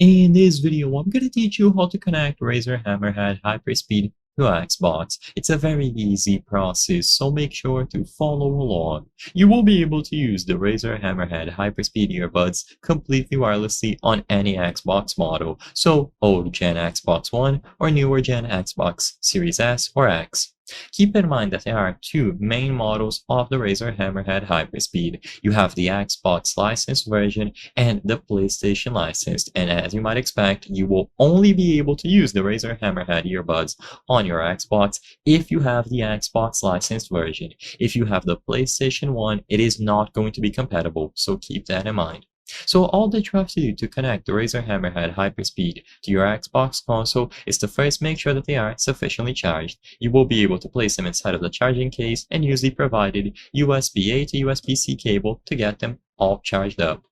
In this video, I'm going to teach you how to connect Razer Hammerhead Hyperspeed to Xbox. It's a very easy process, so make sure to follow along. You will be able to use the Razer Hammerhead Hyperspeed earbuds completely wirelessly on any Xbox model, so old Gen Xbox One or newer Gen Xbox Series S or X. Keep in mind that there are two main models of the Razer Hammerhead Hyperspeed. You have the Xbox licensed version and the PlayStation licensed, and as you might expect, you will only be able to use the Razer Hammerhead earbuds on your Xbox if you have the Xbox licensed version. If you have the PlayStation 1, it is not going to be compatible, so keep that in mind. So all that you have to do to connect the Razer Hammerhead Hyperspeed to your Xbox console is to first make sure that they are sufficiently charged. You will be able to place them inside of the charging case and use the provided USB-A to USB-C cable to get them all charged up.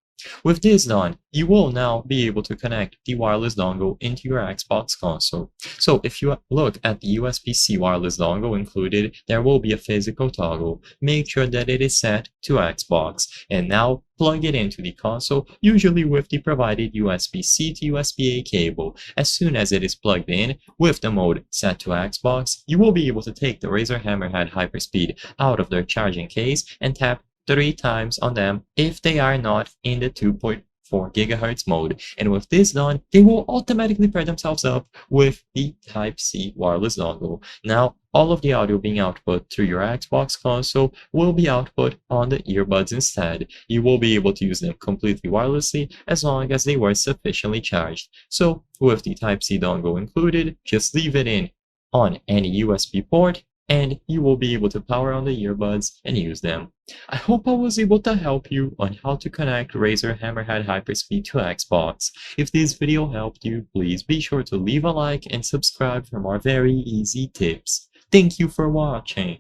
With this done, you will now be able to connect the wireless dongle into your Xbox console. So if you look at the USB-C wireless dongle included, there will be a physical toggle. Make sure that it is set to Xbox, and now plug it into the console, usually with the provided USB-C to USB-A cable. As soon as it is plugged in with the mode set to Xbox, you will be able to take the Razer Hammerhead Hyperspeed out of their charging case and tap 3 times on them if they are not in the 2.4 GHz mode. And with this done, they will automatically pair themselves up with the Type-C wireless dongle. Now, all of the audio being output through your Xbox console will be output on the earbuds instead. You will be able to use them completely wirelessly as long as they were sufficiently charged. So, with the Type-C dongle included, just leave it in on any USB port and you will be able to power on the earbuds and use them. I hope I was able to help you on how to connect Razer Hammerhead Hyperspeed to Xbox. If this video helped you, please be sure to leave a like and subscribe for more very easy tips. Thank you for watching.